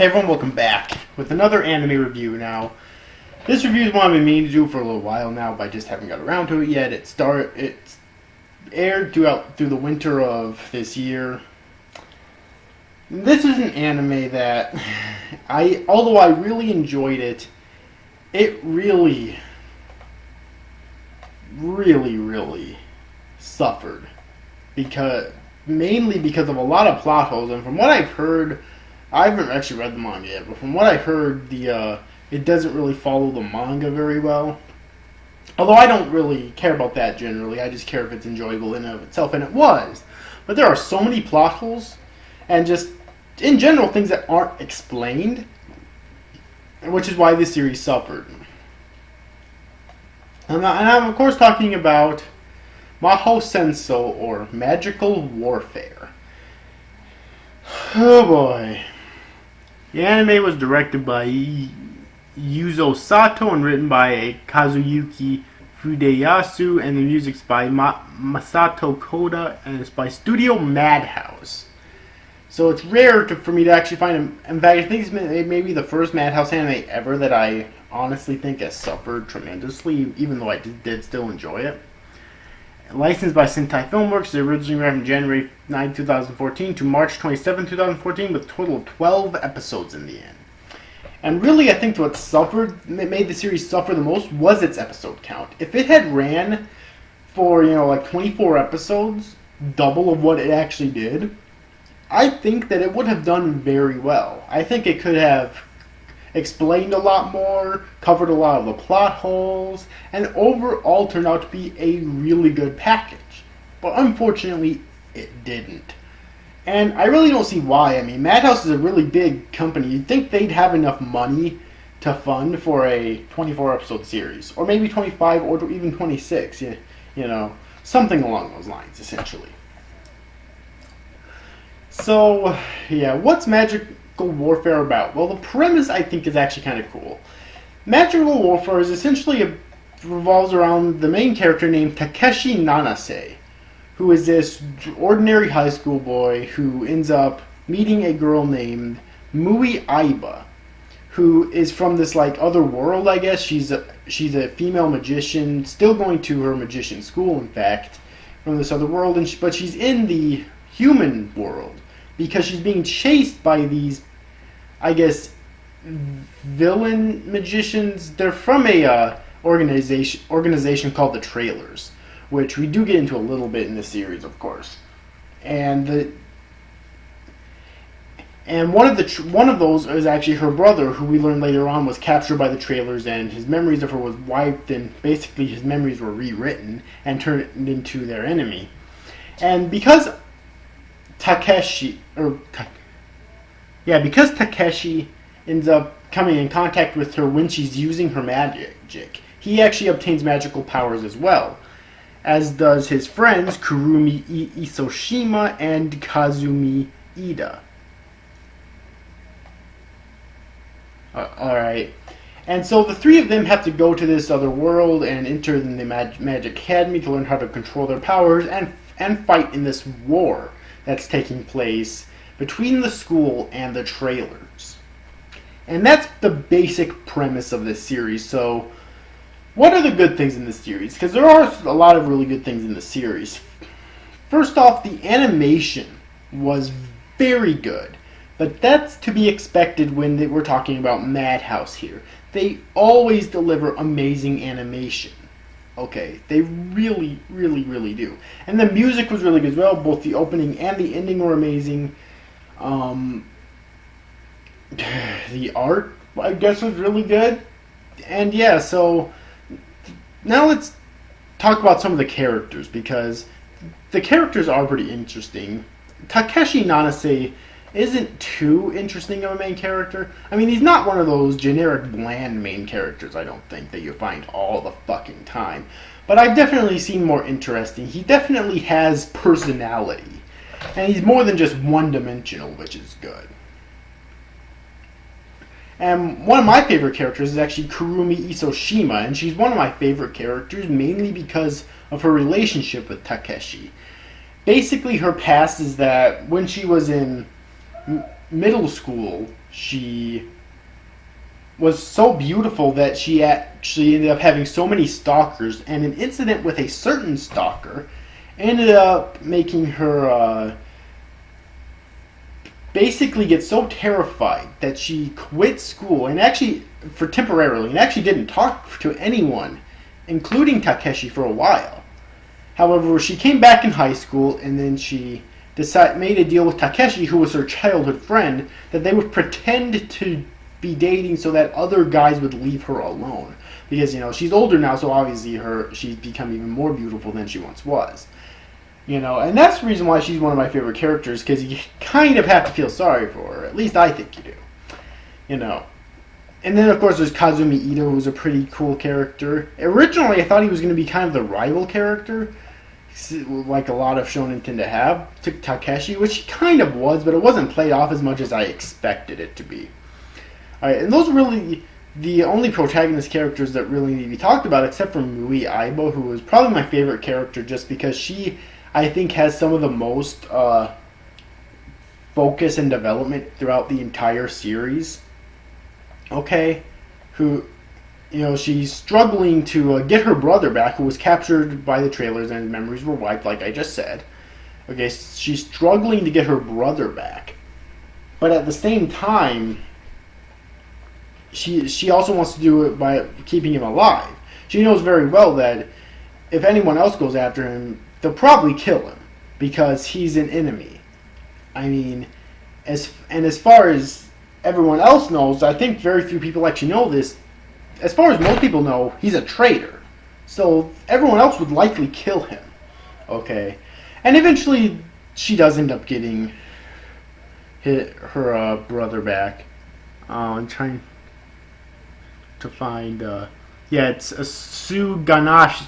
Hey everyone, welcome back with another anime review. Now, this review is one I've been meaning to do for a little while now, but I just haven't got around to it yet. It's aired through the winter of this year. This is an anime that although I really enjoyed it, it really suffered mainly because of a lot of plot holes. And from what I've heard, I haven't actually read the manga yet, but from what I heard, it doesn't really follow the manga very well. Although I don't really care about that generally, I just care if it's enjoyable in and of itself, and it was. But there are so many plot holes, and just, in general, things that aren't explained, which is why this series suffered. And I'm of course talking about Mahou Senso, or Magical Warfare. Oh boy. The anime was directed by Yuzo Sato and written by Kazuyuki Fudeyasu, and the music's by Masato Koda, and it's by Studio Madhouse. So it's rare for me to actually find in fact, I think it's maybe the first Madhouse anime ever that I honestly think has suffered tremendously, even though I did still enjoy it. Licensed by Sentai Filmworks, it originally ran from January 9, 2014 to March 27, 2014, with a total of 12 episodes in the end. And really, I think what made the series suffer the most was its episode count. If it had ran for, 24 episodes, double of what it actually did, I think that it would have done very well. I think it could have explained a lot more, covered a lot of the plot holes, and overall turned out to be a really good package. But unfortunately, it didn't. And I really don't see why. I mean, Madhouse is a really big company. You'd think they'd have enough money to fund for a 24-episode series. Or maybe 25, or even 26. Something along those lines, essentially. So, yeah, what's Magical Warfare about? Well, the premise, I think, is actually kind of cool. Magical Warfare is essentially revolves around the main character named Takeshi Nanase, who is this ordinary high school boy who ends up meeting a girl named Mui Aiba, who is from this other world, I guess. She's a female magician, still going to her magician school, in fact, from this other world, but she's in the human world because she's being chased by these, I guess, villain magicians. They're from a organization called the Trailers, which we do get into a little bit in this series, of course. And one of those is actually her brother, who we learn later on was captured by the Trailers, and his memories of her was wiped, and basically his memories were rewritten and turned into their enemy. And because Takeshi ends up coming in contact with her when she's using her magic, he actually obtains magical powers as well, as does his friends Kurumi Isoshima and Kazumi Ida. Alright. And so the three of them have to go to this other world and enter the Magic Academy to learn how to control their powers and fight in this war that's taking place between the school and the Trailers. And that's the basic premise of this series. So, what are the good things in this series? Because there are a lot of really good things in the series. First off, the animation was very good. But that's to be expected when we're talking about Madhouse here. They always deliver amazing animation. Okay, they really do. And the music was really good as well. Both the opening and the ending were amazing. The art, I guess, was really good. And yeah, so now let's talk about some of the characters, because the characters are pretty interesting. Takeshi Nanase isn't too interesting of a main character. I mean, he's not one of those generic bland main characters, I don't think, that you find all the fucking time. But I've definitely seen more interesting. He definitely has personality. And he's more than just one-dimensional, which is good. And one of my favorite characters is actually Kurumi Isoshima, and she's one of my favorite characters mainly because of her relationship with Takeshi. Basically, her past is that when she was in middle school, she was so beautiful that she actually ended up having so many stalkers, and an incident with a certain stalker ended up making her basically get so terrified that she quit school and actually for temporarily and actually didn't talk to anyone, including Takeshi, for a while. However, she came back in high school and then she made a deal with Takeshi, who was her childhood friend, that they would pretend to be dating so that other guys would leave her alone. Because, she's older now, so obviously she's become even more beautiful than she once was. And that's the reason why she's one of my favorite characters, because you kind of have to feel sorry for her. At least I think you do. And then, of course, there's Kazumi Ito, who's a pretty cool character. Originally, I thought he was going to be kind of the rival character, like a lot of shonen tend to have, to Takeshi, which he kind of was, but it wasn't played off as much as I expected it to be. Alright, and those are really the only protagonist characters that really need to be talked about, except for Mui Aibo, who is probably my favorite character just because she, I think, has some of the most focus and development throughout the entire series. Okay? She's struggling to get her brother back, who was captured by the trailers and his memories were wiped, like I just said. Okay, she's struggling to get her brother back. But at the same time, she also wants to do it by keeping him alive. She knows very well that if anyone else goes after him, they'll probably kill him because he's an enemy. I mean, as far as everyone else knows, I think very few people actually know this. As far as most people know, he's a traitor. So everyone else would likely kill him. Okay? And eventually, she does end up getting her brother back. I'm trying to find, it's a Suganashi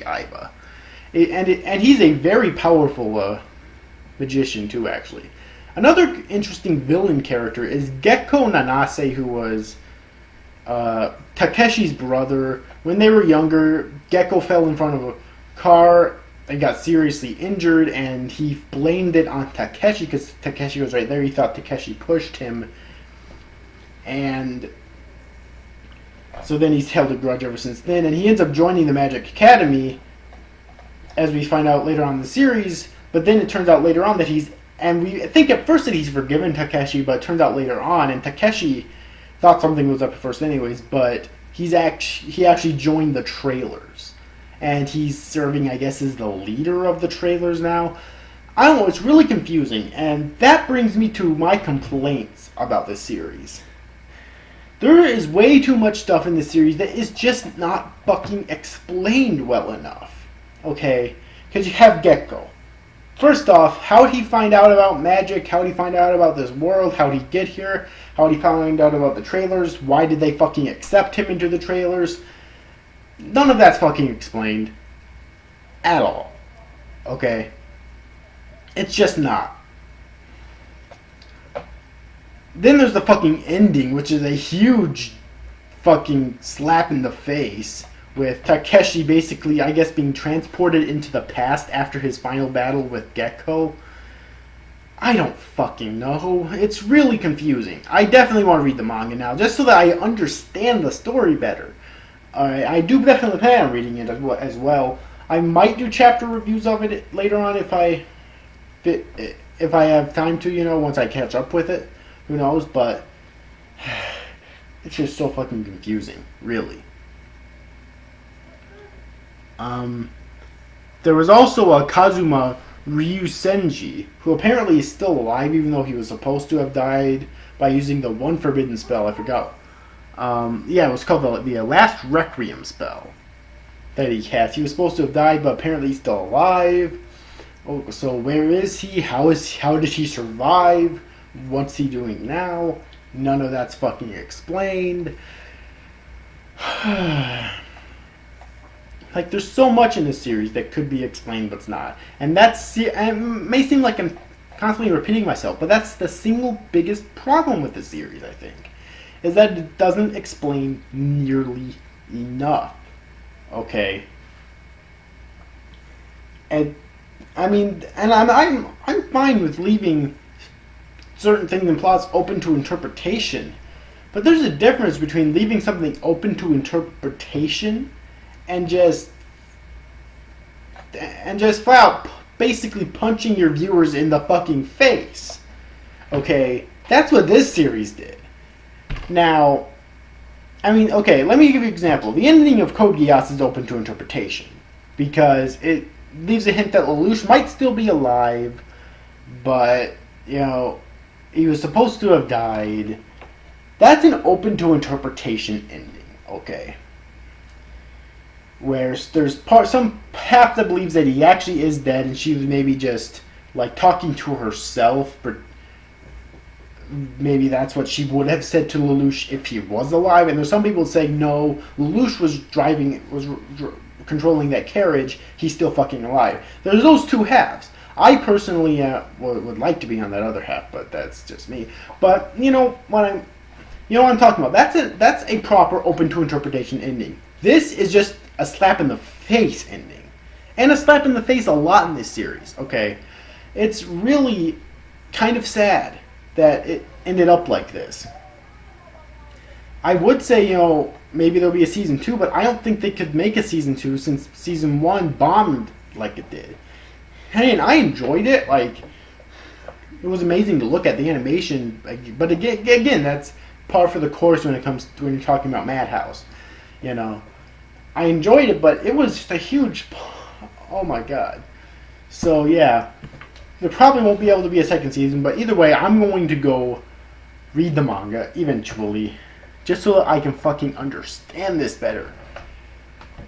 Aiba. And he's a very powerful magician too, actually. Another interesting villain character is Gekko Nanase, who was Takeshi's brother. When they were younger, Gekko fell in front of a car and got seriously injured, and he blamed it on Takeshi because Takeshi was right there. He thought Takeshi pushed him, and so then he's held a grudge ever since then, and he ends up joining the Magic Academy, as we find out later on in the series, but then it turns out later on that we think at first that he's forgiven Takeshi, but it turns out later on, and Takeshi thought something was up at first anyways, but he actually joined the Trailers, and he's serving, I guess, as the leader of the Trailers now. I don't know, it's really confusing, and that brings me to my complaints about this series. There is way too much stuff in this series that is just not fucking explained well enough. Okay? Because you have Gekko. First off, how did he find out about magic? How did he find out about this world? How did he get here? How did he find out about the Trailers? Why did they fucking accept him into the Trailers? None of that's fucking explained. At all. Okay? It's just not. Then there's the fucking ending, which is a huge fucking slap in the face, with Takeshi basically, I guess, being transported into the past after his final battle with Gekko. I don't fucking know. It's really confusing. I definitely want to read the manga now, just so that I understand the story better. I do definitely plan on reading it as well. I might do chapter reviews of it later on if I have time to, once I catch up with it. Who knows, but it's just so fucking confusing, really. There was also a Kazuma Ryusenji, who apparently is still alive, even though he was supposed to have died by using the one forbidden spell. I forgot. It was called the Last Requiem spell that he cast. He was supposed to have died, but apparently he's still alive. Oh, so where is he? How did he survive? What's he doing now? None of that's fucking explained. Like, there's so much in this series that could be explained, but's not. And it may seem like I'm constantly repeating myself, but that's the single biggest problem with the series, I think. Is that it doesn't explain nearly enough. Okay? And, I'm fine with leaving certain things in plots open to interpretation. But there's a difference between leaving something open to interpretation and just flat out basically punching your viewers in the fucking face. Okay, that's what this series did. Now, I mean, okay, let me give you an example. The ending of Code Geass is open to interpretation because it leaves a hint that Lelouch might still be alive, but, you know, he was supposed to have died. That's an open to interpretation ending, okay? Where there's some half that believes that he actually is dead and she was maybe just, like, talking to herself, but maybe that's what she would have said to Lelouch if he was alive. And there's some people saying, no, Lelouch was controlling that carriage, he's still fucking alive. There's those two halves. I personally would like to be on that other half, but that's just me. But you know what I'm talking about. That's a proper open to interpretation ending. This is just a slap in the face ending, and a slap in the face a lot in this series. Okay, it's really kind of sad that it ended up like this. I would say, you know, maybe there'll be a season 2, but I don't think they could make a season 2 since season 1 bombed like it did. Hey, and I enjoyed it. Like, it was amazing to look at the animation. But again, that's par for the course when you're talking about Madhouse. You know, I enjoyed it, but it was just a huge. Oh my god. So yeah, there probably won't be able to be a second season. But either way, I'm going to go read the manga eventually, just so that I can fucking understand this better.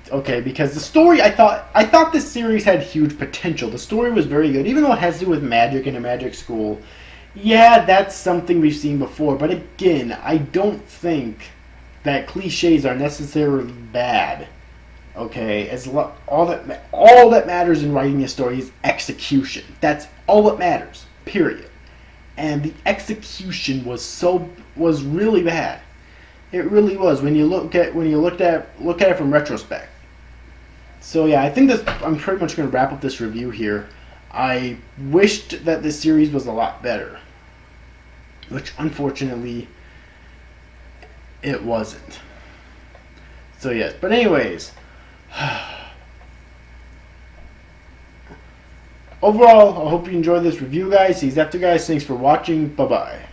Okay, because the story, I thought this series had huge potential. The story was very good, even though it has to do with magic and a magic school. Yeah, that's something we've seen before, but again, I don't think that cliches are necessarily bad. Okay, all that matters in writing a story is execution. That's all that matters. Period. And the execution was really bad. It really was when you look at it from retrospect. So yeah, I think I'm pretty much going to wrap up this review here. I wished that this series was a lot better, which unfortunately it wasn't. So yes, but anyways, overall, I hope you enjoyed this review, guys. See you after, guys. Thanks for watching. Bye bye.